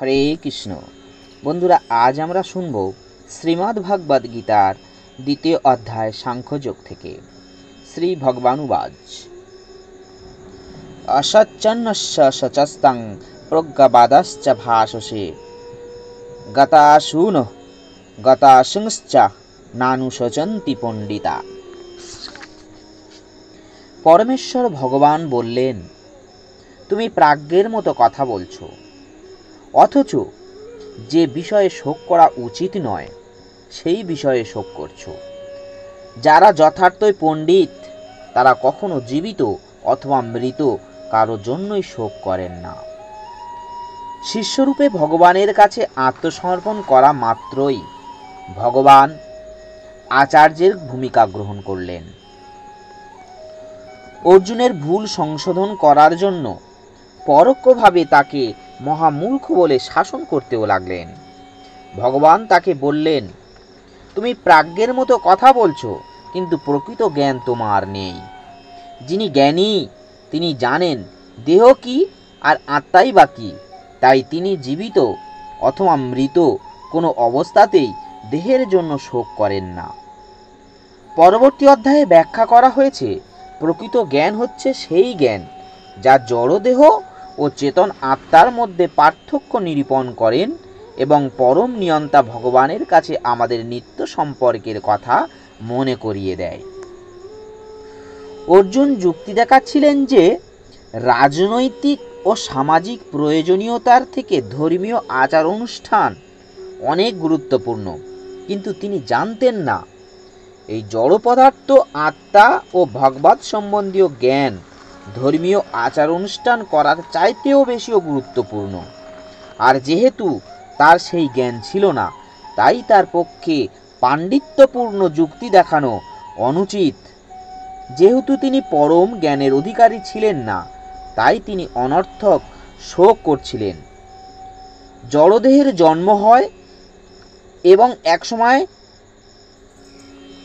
হরে কৃষ্ণ। বন্ধুরা, আজ আমরা শুনব শ্রীমদ্ ভগবদ্ গীতার ২য় অধ্যায় সাংখ্যযোগ থেকে। শ্রী ভগবানুবাচ অসচ্চন্নস্য সচস্তং প্রজ্ঞাবাদশ্চ ভাষসে গতাসূনঃ গতাসুংশ্চ নানুশোচন্তি পণ্ডিতা। পরমেশ্বর ভগবান বললেন, তুমি প্রাজ্ঞের মতো কথা বলছো, অথচ যে বিষয়ে শোক করা উচিত নয় সেই বিষয়ে শোক করছো। যারা যথার্থই পণ্ডিত তারা কখনো জীবিত অথবা মৃত কারো জন্যই শোক করেন না। শিষ্যরূপে ভগবানের কাছে আত্মসমর্পণ করা মাত্রই ভগবান আচার্যের ভূমিকা গ্রহণ করলেন। অর্জুনের ভুল সংশোধন করার জন্য পরোক্ষভাবে তাকে মহামূর্খ বলে শাসন করতেও লাগলেন। ভগবান তাকে বললেন, তুমি প্রাজ্ঞের মতো কথা বলছো, কিন্তু প্রকৃত জ্ঞান তোমার নেই। যিনি জ্ঞানী তিনি জানেন দেহ কি আর আত্মাই বা কি, তাই তিনি জীবিত অথবা মৃত কোনো অবস্থাতেই দেহের জন্য শোক করেন না। পরবর্তী অধ্যায়ে ব্যাখ্যা করা হয়েছে, প্রকৃত জ্ঞান হচ্ছে সেই জ্ঞান যা জড়দেহ ও চেতন আত্মার মধ্যে পার্থক্য নিরূপণ করেন এবং পরম নিয়ন্তা ভগবানের কাছে আমাদের নিত্য সম্পর্কের কথা মনে করিয়ে দেয়। অর্জুন যুক্তি দেখাচ্ছিলেন যে রাজনৈতিক ও সামাজিক প্রয়োজনীয়তার থেকে ধর্মীয় আচার অনুষ্ঠান অনেক গুরুত্বপূর্ণ, কিন্তু তিনি জানতেন না এই জড় পদার্থ আত্মা ও ভগবৎ সম্বন্ধীয় জ্ঞান ধর্মীয় আচার অনুষ্ঠান করার চাইতেও বেশিও গুরুত্বপূর্ণ। আর যেহেতু তার সেই জ্ঞান ছিল না, তাই তার পক্ষে পাণ্ডিত্যপূর্ণ যুক্তি দেখানো অনুচিত। যেহেতু তিনি পরম জ্ঞানের অধিকারী ছিলেন না, তাই তিনি অনর্থক শোক করছিলেন। জড়দেহের জন্ম হয় এবং একসময়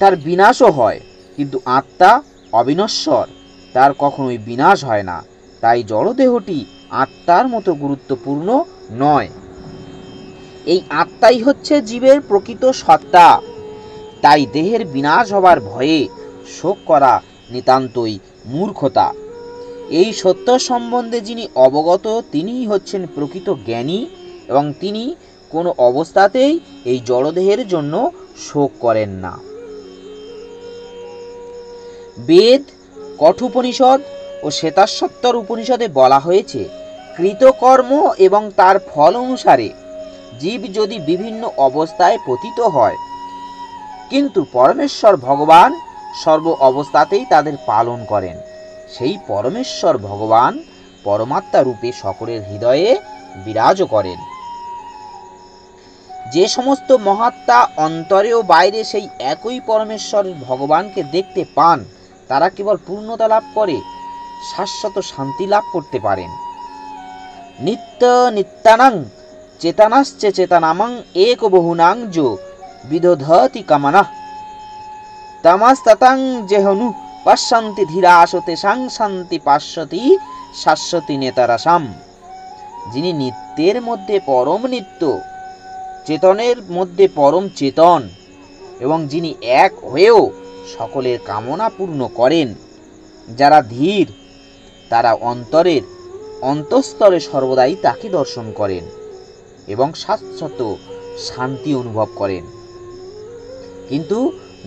তার বিনাশও হয়, কিন্তু আত্মা অবিনশ্বর, তার কখনোই বিনাশ হয় না। তাই জড়দেহটি আত্মার মতো গুরুত্বপূর্ণ নয়। এই আত্মাই হচ্ছে জীবের প্রকৃত সত্তা। তাই দেহের বিনাশ হবার ভয়ে শোক করা নিতান্তই মূর্খতা। এই সত্য সম্বন্ধে যিনি অবগত তিনিই হচ্ছেন প্রকৃত জ্ঞানী এবং তিনি কোনো অবস্থাতেই এই জড়দেহের জন্য শোক করেন না। বেদ, কঠোপনিষদ ও শ্বেতাশ্বত্তর উপনিষদে বলা হয়েছে, কৃতকর্ম এবং তার ফল অনুসারে জীব যদি বিভিন্ন অবস্থায় পতিত হয়, কিন্তু পরমেশ্বর ভগবান সর্ব অবস্থাতেই তাদের পালন করেন। সেই পরমেশ্বর ভগবান পরমাত্মা রূপে সকলের হৃদয়ে বিরাজ করেন। যে সমস্ত মহাত্মা অন্তরে ও বাইরে সেই একই পরমেশ্বর ভগবানকে দেখতে পান, তারা কেবল পূর্ণতা লাভ করে শাশ্বত শান্তি লাভ করতে পারেন। নিত্য নিত্যানাং চেতনাশ্চে চেতনামং এক বহুনাং যো বিদধতি কামনাঃ তামাস্ততাং যেহনু পশ্যন্তি ধীরাসতে সাং শান্তি পাশ্যতি শাশ্বতী নেতারাসাম। যিনি নিত্যের মধ্যে পরম নিত্য, চেতনের মধ্যে পরম চেতন এবং যিনি এক হয়েও সকলের কামনা পূর্ণ করেন, যারা ধীর তারা অন্তরের অন্তঃস্তরে সর্বদাই তাকে দর্শন করেন এবং শাশ্বত শান্তি অনুভব করেন। কিন্তু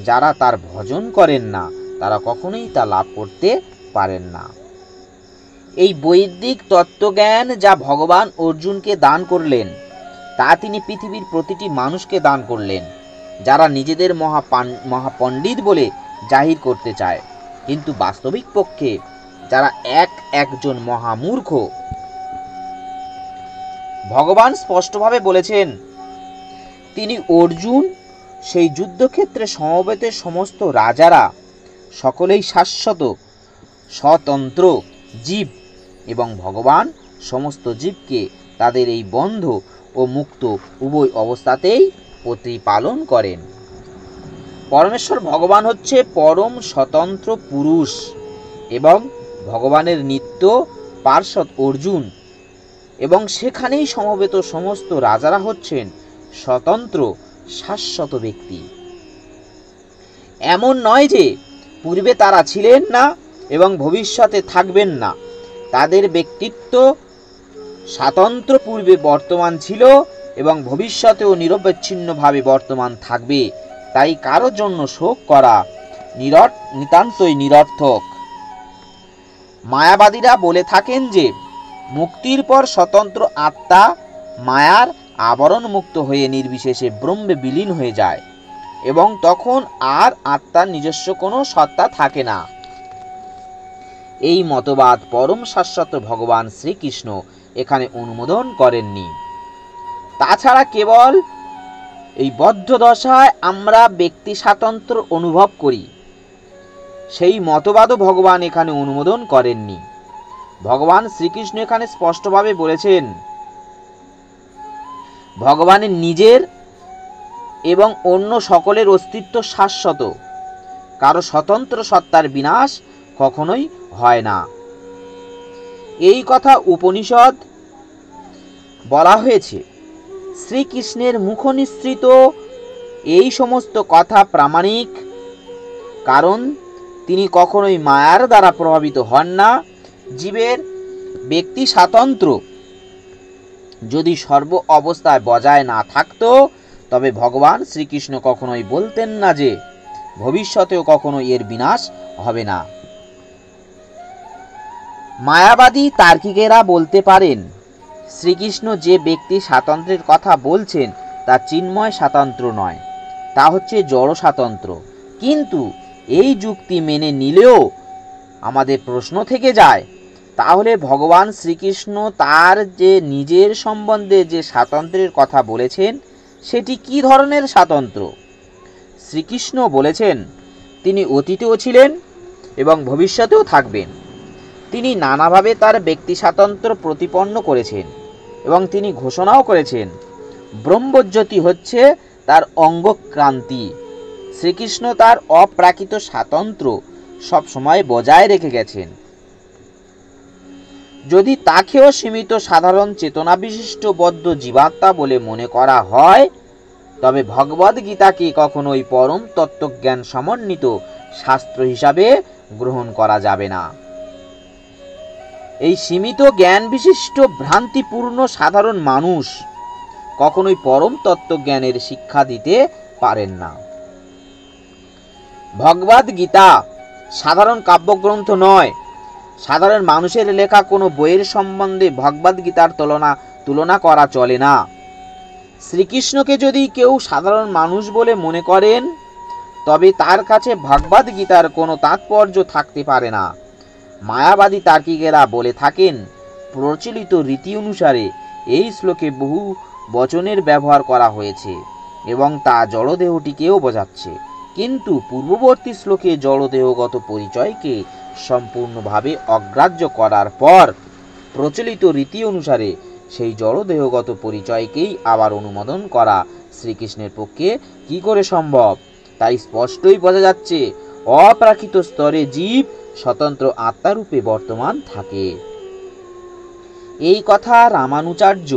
যারা তার ভজন করেন না, তারা কখনোই তা লাভ করতে পারেন না। এই বৈদিক তত্ত্বজ্ঞান যা ভগবান অর্জুনকে দান করলেন, তা তিনি পৃথিবীর প্রতিটি মানুষকে দান করলেন, যারা নিজেদের মহাপণ্ডিত বলে জাহির করতে চায়, কিন্তু বাস্তবিক পক্ষে যারা একজন মহামূর্খ। ভগবান স্পষ্টভাবে বলেছেন, তিনি অর্জুন সেই যুদ্ধক্ষেত্রে সমবেত সমস্ত রাজারা সকলেই শাশ্বত স্বতন্ত্র জীব এবং ভগবান সমস্ত জীবকে তাদের এই বন্ধ ও মুক্ত উভয় অবস্থাতেই প্রতিপালন করেন। পরমেশ্বর ভগবান হচ্ছে পরম স্বতন্ত্র পুরুষ এবং ভগবানের নিত্য পার্ষদ অর্জুন এবং সেখানেই সমবেত সমস্ত রাজারা হচ্ছেন স্বতন্ত্র শাশ্বত ব্যক্তি। এমন নয় যে পূর্বে তারা ছিলেন না এবং ভবিষ্যতে থাকবেন না। তাদের ব্যক্তিত্ব স্বাতন্ত্র্য পূর্বে বর্তমান ছিল এবং ভবিষ্যতেও নিরবচ্ছিন্নভাবে বর্তমান থাকবে। তাই কারো জন্য শোক করা নিতান্তই নিরর্থক। মায়াবাদীরা বলে থাকেন যে মুক্তির পর স্বতন্ত্র আত্মা মায়ার আবরণ মুক্ত হয়ে নির্বিশেষে ব্রহ্মে বিলীন হয়ে যায় এবং তখন আর আত্মার নিজস্ব কোনো সত্তা থাকে না। এই মতবাদ পরম শাশ্বত ভগবান শ্রীকৃষ্ণ এখানে অনুমোদন করেননি। তাছাড়া কেবল এই বদ্ধ দশায় আমরা ব্যক্তি স্বাতন্ত্র্য অনুভব করি, সেই মতবাদও ভগবান এখানে অনুমোদন করেননি। ভগবান শ্রীকৃষ্ণ এখানে স্পষ্টভাবে বলেছেন, ভগবানের নিজের এবং অন্য সকলের অস্তিত্ব শাশ্বত, কারো স্বতন্ত্র সত্তার বিনাশ কখনোই হয় না। এই কথা উপনিষদ বলা হয়েছে। শ্রীকৃষ্ণের মুখ নিঃসৃত এই সমস্ত কথা প্রামাণিক, কারণ তিনি কখনোই মায়ার দ্বারা প্রভাবিত হন না। জীবের ব্যক্তি স্বাতন্ত্র্য যদি সর্ব অবস্থায় বজায় না থাকত, তবে ভগবান শ্রীকৃষ্ণ কখনোই বলতেন না যে ভবিষ্যতেও কখনো এর বিনাশ হবে না। মায়াবাদী তার্কিকেরা বলতে পারেন, শ্রীকৃষ্ণ যে ব্যক্তি স্বাতন্ত্র্যের কথা বলছেন তা চিন্ময় স্বাতন্ত্র্য নয়, তা হচ্ছে জড় স্বাতন্ত্র্য। কিন্তু এই যুক্তি মেনে নিলেও আমাদের প্রশ্ন থেকে যায়, তাহলে ভগবান শ্রীকৃষ্ণ তার যে নিজের সম্বন্ধে যে স্বাতন্ত্র্যের কথা বলেছেন সেটি কি ধরনের স্বাতন্ত্র্য? শ্রীকৃষ্ণ বলেছেন তিনি অতীতেও ছিলেন এবং ভবিষ্যতেও থাকবেন। তিনি নানাভাবে তার ব্যক্তি স্বাতন্ত্র্য প্রতিপন্ন করেছেন এবং তিনি ঘোষণাও করেছেন ব্রহ্মজ্যোতি হচ্ছে তার অঙ্গক্রান্তি। শ্রীকৃষ্ণ তার অপ্রাকৃত স্বাতন্ত্র্য সবসময় বজায় রেখে গেছেন। যদি তাকেও সীমিত সাধারণ চেতনা বিশিষ্ট বদ্ধ জীবাত্মা বলে মনে করা হয়, তবে ভগবদ গীতাকে কখনোই পরম তত্ত্বজ্ঞান সমন্বিত শাস্ত্র হিসাবে গ্রহণ করা যাবে না। এই সীমিত জ্ঞান বিশিষ্ট ভ্রান্তিপূর্ণ সাধারণ মানুষ কখনোই পরম তত্ত্বজ্ঞানের শিক্ষা দিতে পারেন না। ভগবদ গীতা সাধারণ কাব্যগ্রন্থ নয়। সাধারণ মানুষের লেখা কোনো বইয়ের সম্বন্ধে ভগবদ গীতার তুলনা করা চলে না। শ্রীকৃষ্ণকে যদি কেউ সাধারণ মানুষ বলে মনে করেন, তবে তার কাছে ভগবদ গীতার কোনো তাৎপর্য থাকতে পারে না। মায়াবাদী তার্কিকেরা বলে থাকেন, প্রচলিত রীতি অনুসারে এই শ্লোকে বহু বচনের ব্যবহার করা হয়েছে এবং তা জড়দেহটিকেও বোঝাচ্ছে, কিন্তু পূর্ববর্তী শ্লোকে জড়দেহগত পরিচয়কে সম্পূর্ণভাবে অগ্রাহ্য করার পর প্রচলিত রীতি অনুসারে সেই জড়দেহগত পরিচয়কেই আবার অনুমোদন করা শ্রীকৃষ্ণের পক্ষে কি করে সম্ভব? তাই স্পষ্টই বোঝা যাচ্ছে অপ্রাকৃত স্তরে জীব স্বতন্ত্র আত্মারূপে বর্তমান থাকে। এই কথা রামানুচার্য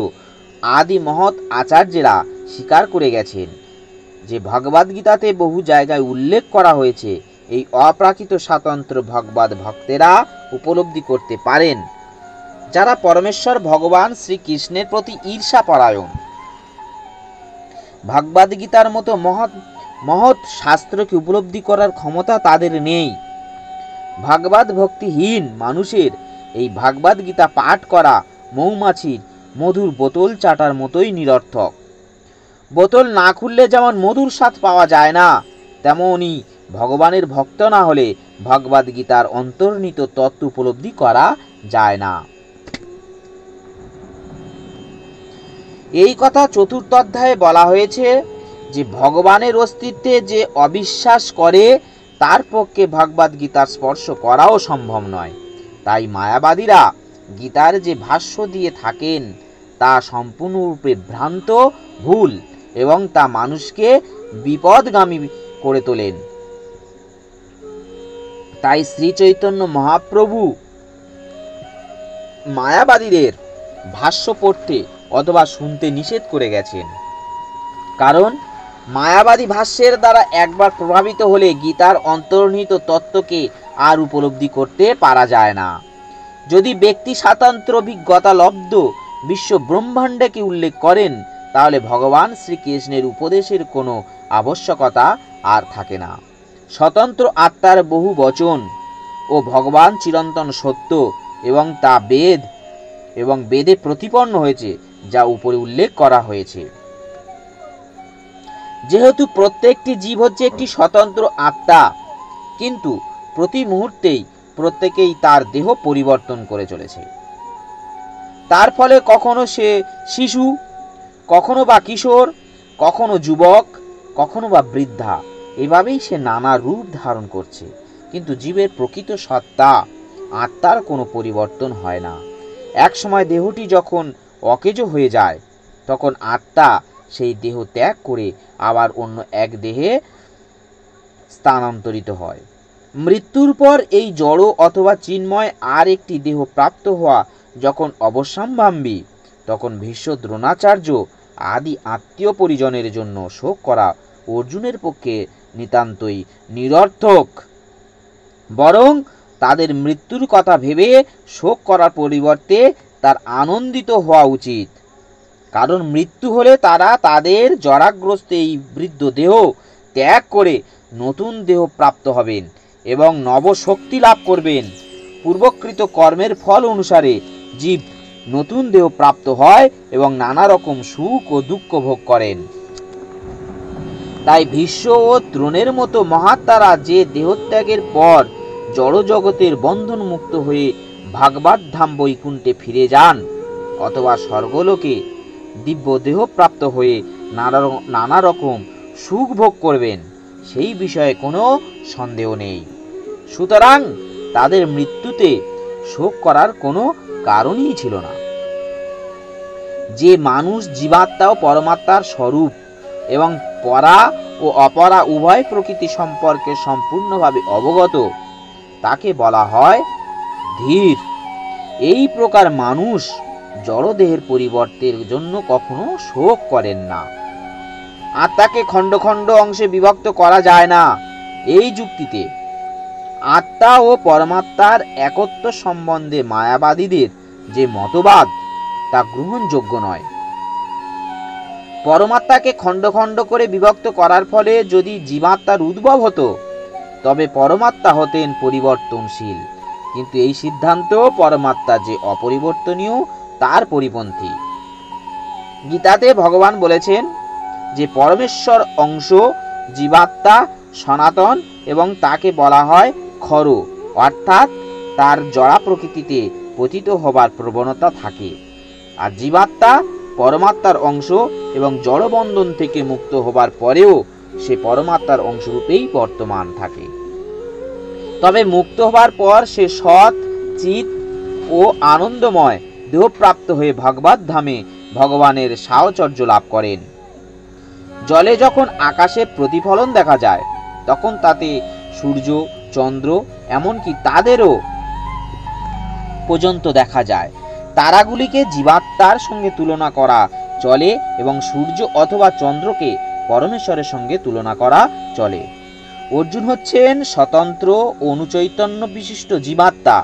আদি মহৎ আচার্যেরা স্বীকার করে গেছেন যে ভগবদ গীতাতে বহু জায়গায় উল্লেখ করা হয়েছে। এই অপ্রাকৃত স্বাতন্ত্র্য ভগবদ ভক্তেরা উপলব্ধি করতে পারেন, যারা পরমেশ্বর ভগবান শ্রীকৃষ্ণের প্রতি ঈর্ষাপরায়ণ। ভগবদ গীতার মতো মহৎ শাস্ত্রকে উপলব্ধি করার ক্ষমতা তাদের নেই। ভগবদ ভক্তিহীন মানুষের এই ভগবদ গীতা পাঠ করা মৌমাছির মধুর বোতল চাটার মতোই নিরর্থক। বোতল না খুললে যেমন মধুর স্বাদ পাওয়া যায় না, তেমনি ভগবানের ভক্ত না হলে ভগবদ গীতার অন্তর্নিহিত তত্ত্ব উপলব্ধি করা যায় না। এই কথা চতুর্থ অধ্যায়ে বলা হয়েছে যে ভগবানের অস্তিত্বে যে অবিশ্বাস করে তার পক্ষে ভগবদ গীতার স্পর্শ করাও সম্ভব নয়। তাই মায়াবাদীরা গীতার যে ভাষ্য দিয়ে থাকেন তা সম্পূর্ণরূপে ভ্রান্ত, ভুল এবং তা মানুষকে বিপদগামী করে তোলেন। তাই শ্রী চৈতন্য মহাপ্রভু মায়াবাদীদের ভাষ্য পড়তে অথবা শুনতে নিষেধ করে গেছেন। কারণ মায়াবাদী ভাষ্যের দ্বারা একবার প্রভাবিত হলে গীতার অন্তর্নিহিত তত্ত্বকে আর উপলব্ধি করতে পারা যায় না। যদি ব্যক্তি স্বাতন্ত্র অভিজ্ঞতা লব্ধ বিশ্ব ব্রহ্মাণ্ডকে উল্লেখ করেন, তাহলে ভগবান শ্রীকৃষ্ণের উপদেশের কোনো আবশ্যকতা আর থাকে না। স্বতন্ত্র আত্মার বহু বচন ও ভগবান চিরন্তন সত্য এবং তা বেদে প্রতিপন্ন হয়েছে, যা উপরে উল্লেখ করা হয়েছে। যেহেতু প্রত্যেকটি জীব হচ্ছে একটি স্বতন্ত্র আত্মা, কিন্তু প্রতি মুহূর্তেই প্রত্যেকেই তার দেহ পরিবর্তন করে চলেছে। তার ফলে কখনো সে শিশু, কখনো বা কিশোর, কখনো যুবক, কখনো বা বৃদ্ধা, এভাবেই সে নানা রূপ ধারণ করছে। কিন্তু জীবের প্রকৃত সত্তা আত্মার কোনো পরিবর্তন হয় না। এক সময় দেহটি যখন অকেজো হয়ে যায়, তখন আত্মা সেই দেহ ত্যাগ করে আবার অন্য এক দেহে স্থানান্তরিত হয়। মৃত্যুর পর এই জড় অথবা চিন্ময় আর একটি দেহ প্রাপ্ত হওয়া যখন অবশ্যম্ভাবী, তখন ভীষ্ম, দ্রোণাচার্য আদি আত্মীয় পরিজনের জন্য শোক করা অর্জুনের পক্ষে নিতান্তই নিরর্থক। বরং তাদের মৃত্যুর কথা ভেবে শোক করার পরিবর্তে তার আনন্দিত হওয়া উচিত। কারণ মৃত্যু হলে তারা তাদের জরাগ্রস্ত এই বৃদ্ধ দেহ ত্যাগ করে নতুন দেহ প্রাপ্ত হবেন এবং নবশক্তি লাভ করবেন। পূর্বকৃত কর্মের ফল অনুসারে জীব নতুন দেহ প্রাপ্ত হয় এবং নানা রকম সুখ ও দুঃখ ভোগ করেন। তাই ভীষ্ম ও দ্রোণের মতো মহাত্মারা যে দেহত্যাগের পর জড়জগতের বন্ধন মুক্ত হয়ে ভাগবত ধাম বৈকুণ্ঠে ফিরে যান অথবা স্বর্গলোকে দিব্য দেহ প্রাপ্ত হয়ে নানা রকম সুখ ভোগ করবেন, সেই বিষয়ে কোনো সন্দেহ নেই। সুতরাং তাদের মৃত্যুতে শোক করার কোনো কারণই ছিল না। যে মানুষ জীবাত্মা ও পরমাত্মার স্বরূপ এবং পরা ও অপরা উভয় প্রকৃতি সম্পর্কে সম্পূর্ণভাবে অবগত, তাকে বলা হয় ধীর। এই প্রকার মানুষ জড়দেহের পরিবর্তের জন্য কখনো শোক করেন না। আত্মাকে খণ্ড খণ্ড অংশে বিভক্ত করা যায় না। এই যুক্তিতে আত্মা ও পরমাত্মার একত্ব সম্বন্ধে মায়াবাদীদের যে মতবাদ, তা গ্রহণযোগ্য নয়। পরমাত্মাকে খণ্ড খণ্ড করে বিভক্ত করার ফলে যদি জীবাত্মার উদ্ভব হতো, তবে পরমাত্মা হতেন পরিবর্তনশীল। কিন্তু এই সিদ্ধান্ত পরমাত্মা যে অপরিবর্তনীয় তার পরিপন্থী। গীতাতে ভগবান বলেছেন যে পরমেশ্বর অংশ জীবাত্মা সনাতন এবং তাকে বলা হয় ক্ষর, অর্থাৎ তার জড়া প্রকৃতিতে পতিত হবার প্রবণতা থাকে। আর জীবাত্মা পরমাত্মার অংশ এবং জড়বন্ধন থেকে মুক্ত হবার পরেও সে পরমাত্মার অংশরূপেই বর্তমান থাকে। তবে মুক্ত হবার পর সে সৎ, চিত ও আনন্দময় দেহপ্রাপ্ত হয়ে ভগবত ধামে ভগবানের সাহচর্য লাভ করেন। জলে যখন আকাশে প্রতিফলন দেখা যায়, তখন তাতে সূর্য, চন্দ্র, এমনকি তাদেরও পর্যন্ত দেখা যায়। তারাগুলিকে জীবাত্মার সঙ্গে তুলনা করা চলে এবং সূর্য অথবা চন্দ্রকে পরমেশ্বরের সঙ্গে তুলনা করা চলে। অর্জুন হচ্ছেন স্বতন্ত্র অনুচৈতন্য বিশিষ্ট জীবাত্মা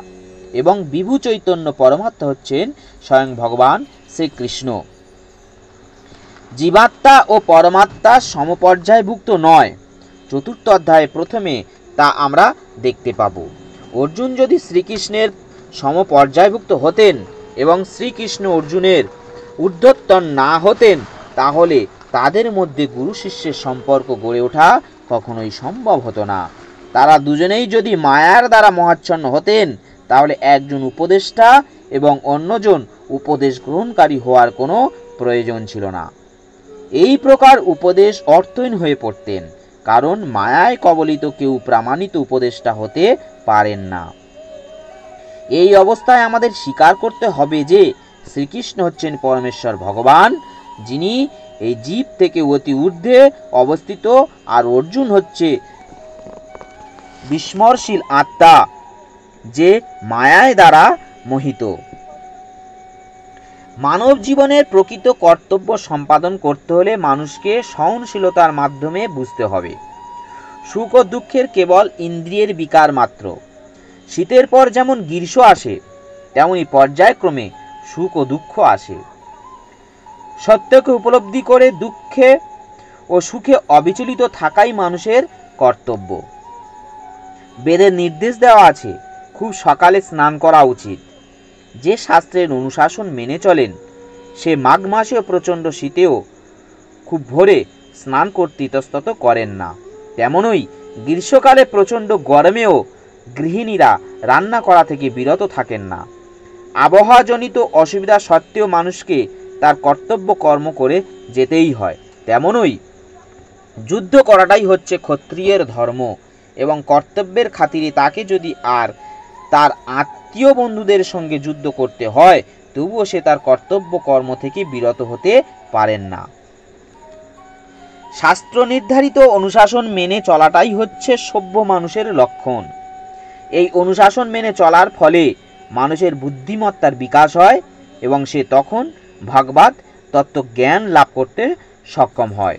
এবং বিভু চৈতন্য পরমাত্মা হচ্ছেন স্বয়ং ভগবান শ্রীকৃষ্ণ। জীবাত্মা ও পরমাত্মা সমপর্যায়ভুক্ত নয়। চতুর্থ অধ্যায়ে প্রথমে তা আমরা দেখতে পাব। অর্জুন যদি শ্রীকৃষ্ণের সমপর্যায়ভুক্ত হতেন এবং শ্রীকৃষ্ণ অর্জুনের ঊর্ধ্বতন না হতেন, তাহলে তাদের মধ্যে গুরু শিষ্যের সম্পর্ক গড়ে ওঠা কখনোই সম্ভব হতো না। তারা দুজনেই যদি মায়ার দ্বারা মহাচ্ছন্ন হতেন, তাহলে একজন উপদেষ্টা এবং অন্যজন উপদেশ গ্রহণকারী হওয়ার কোনো প্রয়োজন ছিল না। এই প্রকার উপদেশ অর্থহীন হয়ে পড়তেন, কারণ মায়ায় কবলিত কেউ প্রামাণিত উপদেষ্টা হতে পারেন না। এই অবস্থায় আমাদের স্বীকার করতে হবে যে শ্রীকৃষ্ণ হচ্ছেন পরমেশ্বর ভগবান, যিনি এই জীব থেকে অতি ঊর্ধ্বে অবস্থিত, আর অর্জুন হচ্ছে বিস্মরশীল আত্মা, যে মায়ায় দ্বারা মোহিত। মানব জীবনের প্রকৃত কর্তব্য সম্পাদন করতে হলে মানুষকে সহনশীলতার মাধ্যমে বুঝতে হবে। সুখ ও দুঃখের কেবল ইন্দ্রিয়ের বিকার মাত্র। শীতের পর যেমন গ্রীষ্ম আসে, তেমনি পর্যায়ক্রমে সুখ ও দুঃখ আসে। সত্যকে উপলব্ধি করে দুঃখে ও সুখে অবিচলিত থাকাই মানুষের কর্তব্য। বেদের নির্দেশ দেওয়া আছে, খুব সকালে স্নান করা উচিত। যে শাস্ত্রের অনুশাসন মেনে চলেন, সে মাঘ মাসেও প্রচণ্ড শীতেও খুব ভোরে স্নান করতে ইতস্তত করেন না। তেমনই গ্রীষ্মকালে প্রচণ্ড গরমেও গৃহিণীরা রান্না করা থেকে বিরত থাকেন না। আবহাওয়াজনিত অসুবিধা সত্ত্বেও মানুষকে তার কর্তব্য কর্ম করে যেতেই হয়। তেমনই যুদ্ধ করাটাই হচ্ছে ক্ষত্রিয়ের ধর্ম, এবং কর্তব্যের খাতিরে তাকে যদি আর তার আত্মীয় বন্ধুদের সঙ্গে যুদ্ধ করতে হয়, তবুও সে তার কর্তব্য কর্ম থেকে বিরত হতে পারেন না। শাস্ত্র নির্ধারিত অনুশাসন মেনে চলাটাই হচ্ছে সভ্য মানুষের লক্ষণ। এই অনুশাসন মেনে চলার ফলে মানুষের বুদ্ধিমত্তার বিকাশ হয় এবং সে তখন ভগবত তত্ত্ব জ্ঞান লাভ করতে সক্ষম হয়।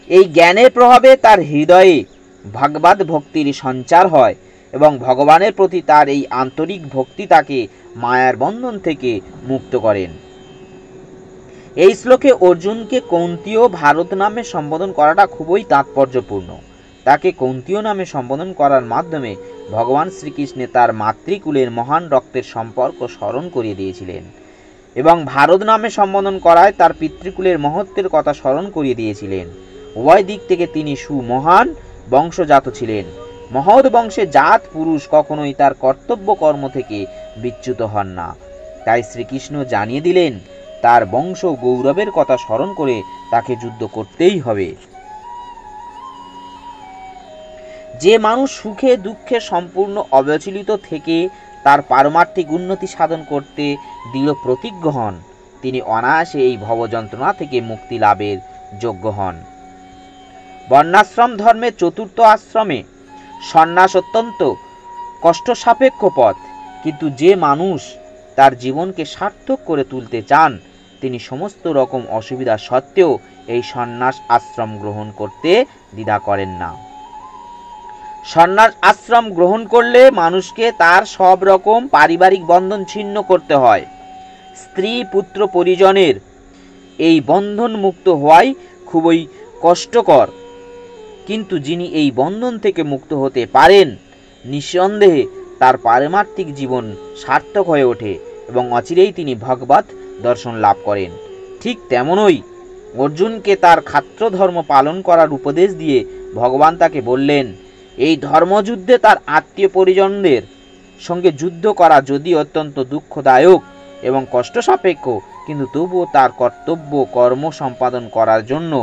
এই জ্ঞানের প্রভাবে তার হৃদয়ে ভগবত ভক্তির সঞ্চার হয় এবং ভগবানের প্রতি তার এই আন্তরিক ভক্তি তাকে মায়ার বন্ধন থেকে মুক্ত করেন। এই শ্লোকে অর্জুনকে কৌন্তীয় ভারত নামে সম্বোধন করাটা খুবই তাৎপর্যপূর্ণ। তাকে কৌন্তীয় নামে সম্বোধন করার মাধ্যমে ভগবান শ্রীকৃষ্ণে তার মাতৃকুলের মহান রক্তের সম্পর্ক স্মরণ করিয়ে দিয়েছিলেন, এবং ভারত নামে সম্বোধন করায় তার পিতৃকুলের মহত্বের কথা স্মরণ করিয়ে দিয়েছিলেন। উভয় দিক থেকে তিনি সুমহান বংশজাত ছিলেন। মহৎ বংশে জাত পুরুষ কখনোই তার কর্তব্য কর্ম থেকে বিচ্যুত হন না। তাই শ্রীকৃষ্ণ জানিয়ে দিলেন, তার বংশ গৌরবের কথা স্মরণ করে তাকে যুদ্ধ করতেই হবে। যে মানুষ সুখে দুঃখে সম্পূর্ণ অবিচলিত থেকে তার পারমার্থিক উন্নতি সাধন করতে দৃঢ় প্রতিজ্ঞ হন, তিনি অনায়াসে এই ভবযন্ত্রণা থেকে মুক্তি লাভের যোগ্য হন। বর্ণাশ্রম ধর্মের চতুর্থ আশ্রমে সন্ন্যাস অত্যন্ত কষ্টসাপেক্ষ পথ, কিন্তু যে মানুষ তার জীবনকে সার্থক করে তুলতে চান, তিনি সমস্ত রকম অসুবিধা সত্ত্বেও এই সন্ন্যাস আশ্রম গ্রহণ করতে দ্বিধা করেন না। সন্ন্যাস আশ্রম গ্রহণ করলে মানুষকে তার সব রকম পারিবারিক বন্ধন ছিন্ন করতে হয়। স্ত্রী পুত্র পরিজনের এই বন্ধন মুক্ত হওয়াই খুবই কষ্টকর, কিন্তু যিনি এই বন্ধন থেকে মুক্ত হতে পারেন, নিঃসন্দেহে তার পারমার্থিক জীবন সার্থক হয়ে ওঠে এবং অচিরেই তিনি ভগবত দর্শন লাভ করেন। ঠিক তেমনই অর্জুনকে তার ক্ষাত্র ধর্ম পালন করার উপদেশ দিয়ে ভগবান তাকে বললেন, এই ধর্মযুদ্ধে তার আত্মীয় পরিজনদের সঙ্গে যুদ্ধ করা যদি অত্যন্ত দুঃখদায়ক এবং কষ্ট সাপেক্ষ, কিন্তু তবুও তার কর্তব্য কর্ম সম্পাদন করার জন্য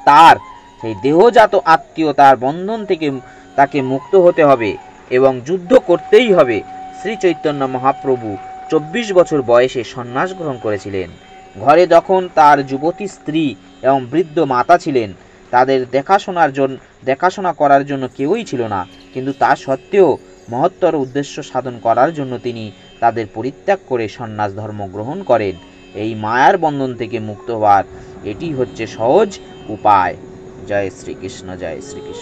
তার সেই দেহজাত আত্মীয়তার বন্ধন থেকে তাকে মুক্ত হতে হবে এবং যুদ্ধ করতেই হবে। শ্রী চৈতন্য মহাপ্রভু 24 বছর বয়সে সন্ন্যাস গ্রহণ করেছিলেন। ঘরে যখন তার যুবতী স্ত্রী এবং বৃদ্ধ মাতা ছিলেন, তাদের দেখাশোনা করার জন্য কেউই ছিল না, কিন্তু তা সত্ত্বেও মহত্তর উদ্দেশ্য সাধন করার জন্য তিনি তাদের পরিত্যাগ করে সন্ন্যাস ধর্ম গ্রহণ করেন। এই মায়ার বন্ধন থেকে মুক্ত হওয়ার এটি হচ্ছে সহজ উপায়। জয় শ্রীকৃষ্ণ, জয় শ্রীকৃষ্ণ।